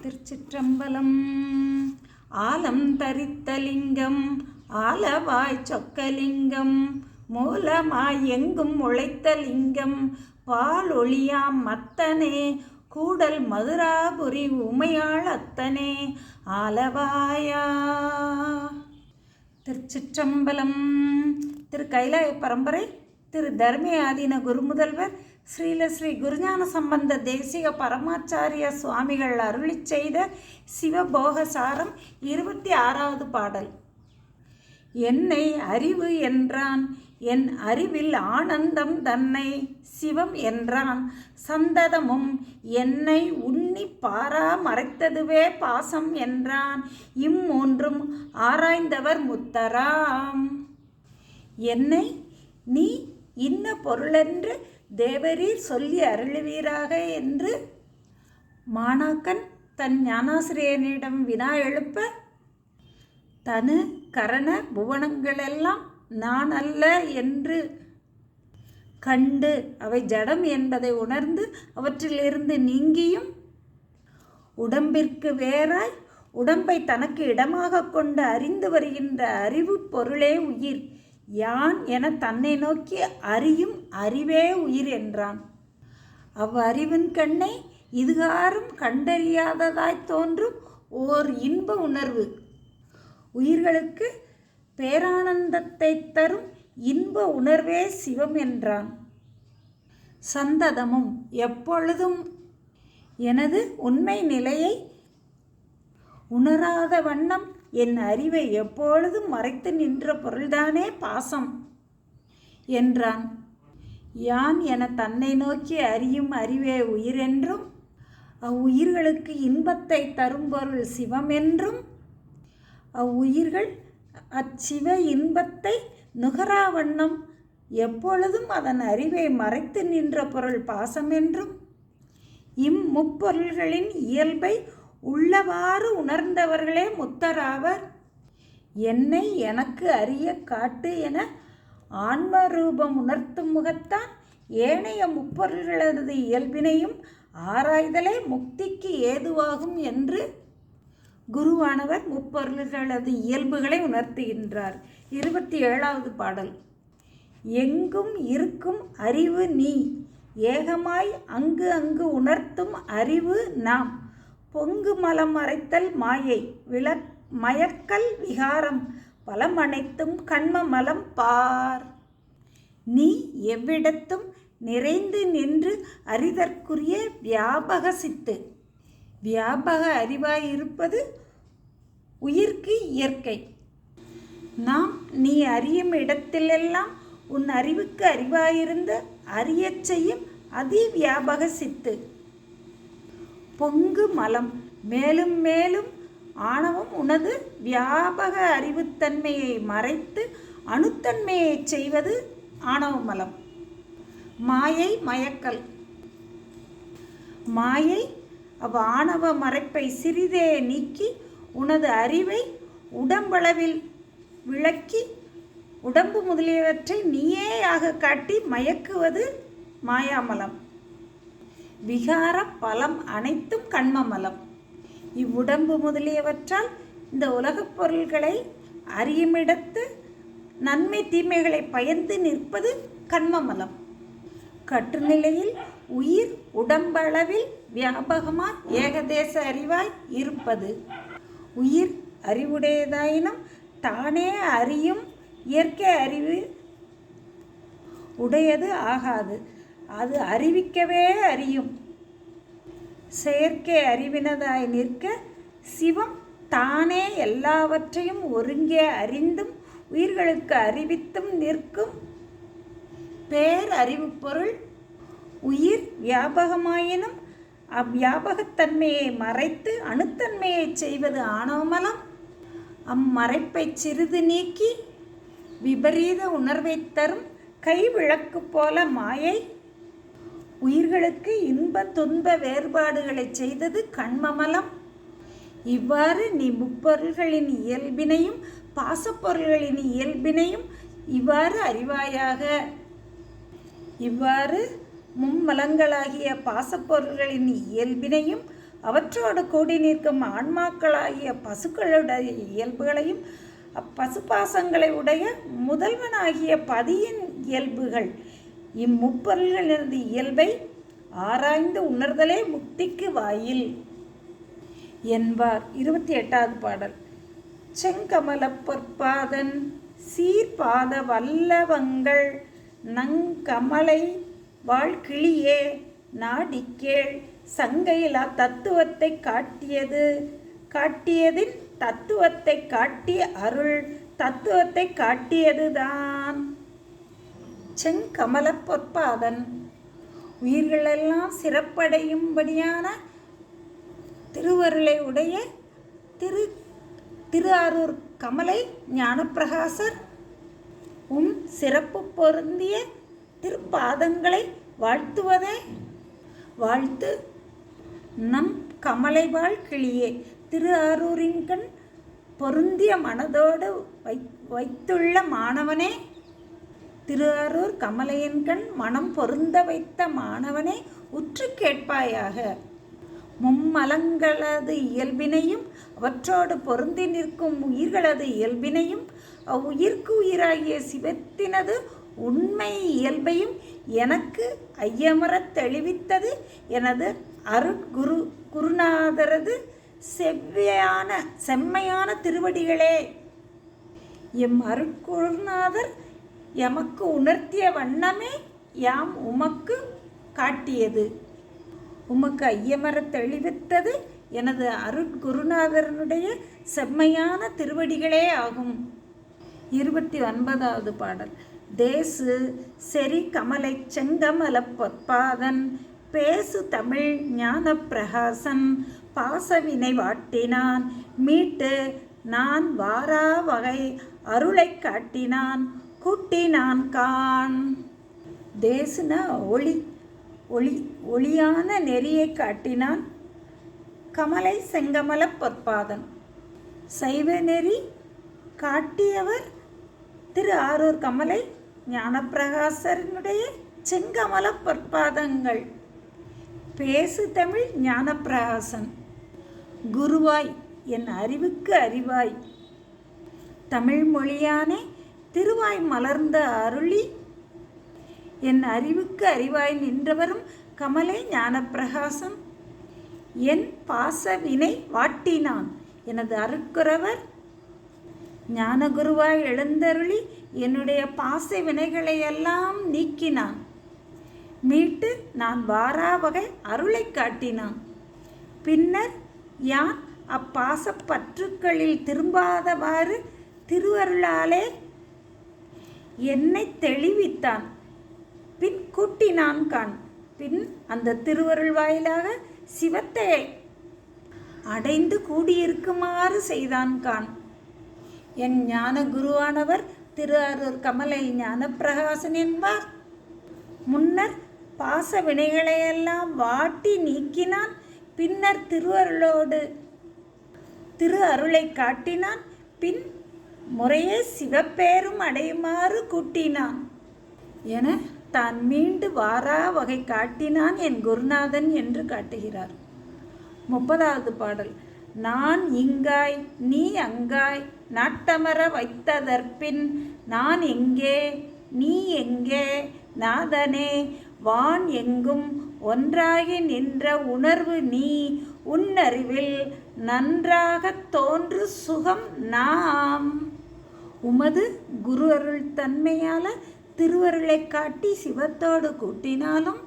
திருச்சிற்றம்பலம். ஆலம் தரித்தலிங்கம் ஆலவாய் சொக்கலிங்கம் மூலமாய் எங்கும் உழைத்தலிங்கம் பால் ஒளியாம் மத்தனே கூடல் மதுராபுரி உமையாள் அத்தனே ஆலவாயா. திருச்சிற்றம்பலம். திரு கைலாய பரம்பரை திரு தர்மி ஆதீன குருமுதல்வர் ஸ்ரீல ஸ்ரீ குருஞான சம்பந்த தேசிக பரமாச்சாரிய சுவாமிகள் அருளி செய்த சிவபோகசாரம் 26வது பாடல். என்னை அறிவு என்றான், என் அறிவில் ஆனந்தம் தன்னை சிவம் என்றான் சந்ததமும் என்னை உன்னி பாரா மறைத்ததுவே பாசம் என்றான் இம்மூன்றும் ஆராய்ந்தவர் முத்தராம். என்னை நீ இன்ன பொருளென்று தேவரீர் சொல்லி அருளுவீராக என்று மாணாக்கன் தன் ஞானாசிரியனிடம் வினா எழுப்ப, தனு கரண புவனங்களெல்லாம் நான் அல்ல என்று கண்டு அவை ஜடம் என்பதை உணர்ந்து அவற்றிலிருந்து நீங்கியும் உடம்பிற்கு வேறாய் உடம்பை தனக்கு இடமாக கொண்டு அறிந்து வருகின்ற அறிவு பொருளே உயிர் யான் என தன்னை நோக்கி அறியும் அறிவே உயிர் என்றான். அவ்வறிவின் கண்ணே இதுகாரும் கண்டறியாததாய் தோன்றும் ஓர் இன்ப உணர்வு உயிர்களுக்கு பேரானந்தத்தை தரும் இன்ப உணர்வே சிவம் என்றான். சந்ததமும் எப்பொழுதும் எனது உண்மை நிலையை உணராத வண்ணம் என் அறிவை எப்பொழுதும் மறைத்து நின்ற பொருள்தானே பாசம் என்றான். யான் என தன்னை நோக்கி அறியும் அறிவே உயிரென்றும் அவ்வுயிர்களுக்கு இன்பத்தை தரும் பொருள் சிவம் என்றும் அவ்வுயிர்கள் அச்சிவ இன்பத்தை நுகரா வண்ணம் எப்பொழுதும் அதன் அறிவை மறைத்து நின்ற பொருள் பாசம் என்றும் இம்முப்பொருள்களின் இயல்பை உள்ளவாறு உணர்ந்தவர்களே முத்தராவர். என்னை எனக்கு அறிய காட்டு என ஆன்மரூபம் உணர்த்தும் முகத்தான் ஏனைய முப்பொருள்களது இயல்பினையும் ஆராய்தலே முக்திக்கு ஏதுவாகும் என்று குருவானவர் முப்பொருள்களது இயல்புகளை உணர்த்துகின்றார். 27வது பாடல். எங்கும் இருக்கும் அறிவு நீ ஏகமாய் அங்கு அங்கு உணர்த்தும் அறிவு நாம் பொங்கு மலம் மறைத்தல் மாயை மயக்கல் விகாரம் பலம் அனைத்தும் கண்ம மலம் பார். நீ எவ்விடத்தும் நிறைந்து நின்று அறிதற்குரிய வியாபக சித்து வியாபக அறிவாயிருப்பது உயிர்க்கு இயற்கை. நாம் நீ அறியும் இடத்திலெல்லாம் உன் அறிவுக்கு அறிவாயிருந்து அறியச் செய்யும் அதி வியாபக சித்து. பொங்கு மலம் மேலும் மேலும் ஆணவம் உனது வியாபக அறிவுத்தன்மையை மறைத்து அணுத்தன்மையை செய்வது ஆணவ மலம். மாயை மயக்கல். மாயை ஆணவ மறைப்பை சிறிதே நீக்கி உனது அறிவை உடம்பளவில் விளக்கி உடம்பு முதலியவற்றை நீயேயாக காட்டி மயக்குவது மாயாமலம். விகார பலம் அனைத்தும் கண்மமலம். இவ்வுடம்பு முதலியவற்றால் இந்த உலகப் பொருள்களை அறியுமிடத்து நன்மை தீமைகளை பயந்து நிற்பது கண்மமலம். கற்றுநிலையில் உயிர் உடம்பளவில் வியாபகமாய் ஏகதேச அறிவாய் இருப்பது. உயிர் அறிவுடையதாயினும் தானே அறியும் இயற்கை அறிவு உடையது ஆகாது. அது அறிவிக்கவே அறியும். செயற்கை அறிவினதாய் நிற்க சிவம் தானே எல்லாவற்றையும் ஒருங்கே அறிந்தும் உயிர்களுக்கு அறிவித்தும் நிற்கும் பேரறிவு பொருள். உயிர் வியாபகமாயினும் அவ்வியாபகத்தன்மையை மறைத்து அணுத்தன்மையை செய்வது ஆணவமலம். அம்மறைப்பை சிறிது நீக்கி விபரீத உணர்வை தரும் கைவிளக்கு போல மாயை. உயிர்களுக்கு இன்ப துன்ப வேறுபாடுகளை செய்தது கண்மமலம். இவ்வாறு நீ முப்பொருள்களின் இயல்பினையும் பாசப்பொருள்களின் இயல்பினையும் இவ்வாறு அறிவாயாக. இவ்வாறு மும்மலங்களாகிய பாசப்பொருள்களின் இயல்பினையும் அவற்றோடு கூடி நிற்கும் ஆன்மாக்களாகிய பசுக்களுடைய இயல்புகளையும் அப்பசுபாசங்களை உடைய முதல்வனாகிய பதியின் இயல்புகள் இம்முப்பொருள்களிலிருந்து இயல்பை ஆராய்ந்து உணர்தலே முக்திக்கு வாயில் என்பார். 28வது பாடல். செங்கமலப் பொற்பாதன் சீர்பாத வல்லவங்கள் நங்கமலை வாழ்கிளியே நாடிக்கேள் சங்கையிலா தத்துவத்தை காட்டியதின் தத்துவத்தை காட்டிய அருள் தத்துவத்தை காட்டியதுதான். செங்கமலப் பொற்பாதன் உயிர்களெல்லாம் சிறப்படையும்படியான திருவருளை உடைய திருஆரூர் கமலை ஞானப்பிரகாசர் சிறப்பு பொருந்திய திருப்பாதங்களை வாழ்த்துவதே வாழ்த்து. நம் கமலைவாழ் கிளியே திருஆரூரின் கண் பொருந்திய மனதோடு வைத்துள்ள மாணவனே, திருஆரூர் கமலையின் கண் மனம் பொருந்த வைத்த மாணவனே உற்று கேட்பாயாக. மும்மலங்களது இயல்பினையும் அவற்றோடு பொருந்தி நிற்கும் உயிர்களது இயல்பினையும் அவ்வுயிர்க்கு உயிராகிய சிவத்தினது உண்மை இயல்பையும் எனக்கு ஐயமறத் தெளிவித்தது எனது குருநாதரது செம்மையான திருவடிகளே. எம் அருட்குருநாதர் எமக்கு உணர்த்திய வண்ணமே யாம் உமக்கு காட்டியது. உமக்கு ஐயமறத் தெளிவித்தது எனது அருட்குருநாதரனுடைய செம்மையான திருவடிகளே ஆகும். 29வது பாடல். தேசு செறி கமலை செங்கமலப் பொற்பாதன் பேசு தமிழ் ஞான பிரகாசன் பாசவினை வாட்டினான் மீட்டு நான் வாரா வகை அருளை காட்டினான் கூட்டினான் கான். தேசுன ஒளியான நெறியை காட்டினான். கமலை செங்கமலப் பொற்பாதன் சைவ நெறி காட்டியவர் திருஆரூர் கமலை ஞானப்பிரகாசனுடைய செங்கமலப் பொற்பாதங்கள். பேசு தமிழ் ஞானப்பிரகாசன் குருவாய் என் அறிவுக்கு அறிவாய் தமிழ் மொழியானே திருவாய் மலர்ந்த அருளி என் அறிவுக்கு அறிவாய் நின்றவரும் கமலை ஞானப்பிரகாசன் என் பாச வினை வாட்டினான். எனது அருட்குரவர் ஞானகுருவாய் எழுந்தருளி என்னுடைய பாச வினைகளையெல்லாம் நீக்கினான். மீட்டு நான் வாரா வகை அருளை காட்டினான். பின்னர் யான் அப்பாச பற்றுக்களில் திரும்பாதவாறு திருவருளாலே என்னை தெளிவித்தான். பின் கூட்டினான் கான். பின் அந்த திருவருள் வாயிலாக சிவத்தை அடைந்து கூடியிருக்குமாறு செய்தான் கான். என் ஞான குருவானவர் திருஆரூர் கமலை ஞானப்பிரகாசன் என்பார். முன்னர் பாச வினைகளையெல்லாம் வாட்டி நீக்கினான். பின்னர் திருவருளோடு திரு அருளை காட்டினான். பின் முறையே சிவப்பேரும் அடையுமாறு கூட்டினான் என தான் மீண்டு வாரா வகை காட்டினான் என் குருநாதன் என்று காட்டுகிறார். 30வது பாடல். நான் இங்காய் நீ அங்காய் நாட்டமர வைத்ததற்பின் நான் எங்கே நீ எங்கே நாதனே வான் எங்கும் ஒன்றாகி நின்ற உணர்வு நீ உன்னறிவில் நன்றாக தோன்று சுகம் நாம். உமது குரு அருள் தன்மையால திருவருளை காட்டி சிவத்தோடு கூட்டினாலும்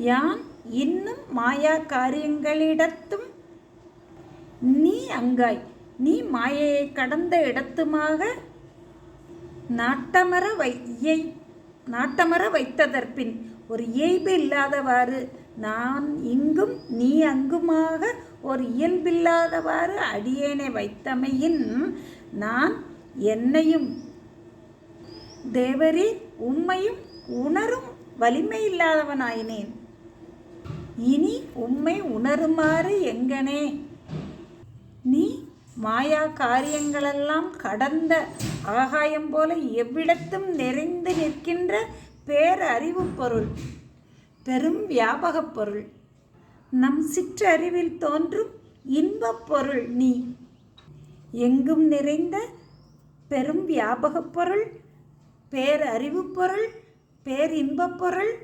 யான் இன்னும் மாயா காரியங்களிடத்தும் நீ அங்காய் நீ மாயையை கடந்த இடத்துமாக நாட்டமர வைத்ததற்பின் ஒரு இயல்பு இல்லாதவாறு நான் இங்கும் நீ அங்குமாக ஒரு இயல்பில்லாதவாறு அடியேனை வைத்தமையின் நான் என்னையும் தேவரே உம்மையும் உணரும் வலிமை இல்லாதவனாயினேன். இனி உம்மை உணருமாறு எங்கனே நீ மாயா காரியங்களெல்லாம் கடந்த ஆகாயம் போல எவ்விடத்தும் நிறைந்து நிற்கின்ற பேரறிவு பொருள் பெரும் வியாபகப் பொருள் நம் சிற்றறிவில் தோன்றும் இன்பப் பொருள் நீ. எங்கும் நிறைந்த பெரும் வியாபகப் பொருள், பேரறிவுப் பொருள், பேரின்பப் பொருள்,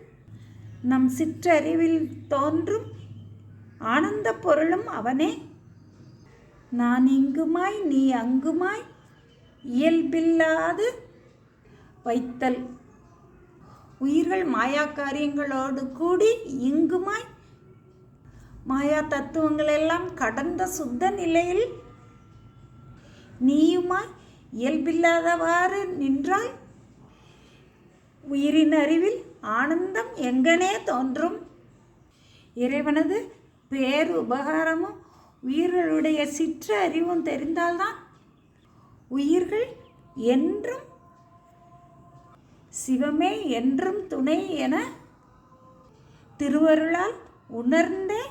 நம் சிற்றறிவில் தோன்றும் ஆனந்தப் பொருளும் அவனே. நான் இங்குமாய் நீ அங்குமாய் இயல்பில்லாது வைத்தல். உயிர்கள் மாயா காரியங்களோடு கூடி இங்குமாய் மாயா தத்துவங்களெல்லாம் கடந்த சுத்த நிலையில் நீயுமாய் இயல்பில்லாதவாறு நின்றால் உயிரின் அறிவில் ஆனந்தம் எங்கனே தோன்றும். இறைவனது பேரு உபகாரமும் உயிர்களுடைய சிற்ற அறிவும் தெரிந்தால்தான் உயிர்கள் என்றும் சிவமே என்றும் துணை என திருவருளால் உணர்ந்தே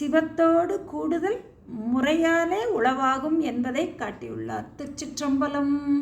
சிவத்தோடு கூடுதல் முறையாலே உளவாகும் என்பதை காட்டியுள்ளார். திருச்சிற்றம்பலம்.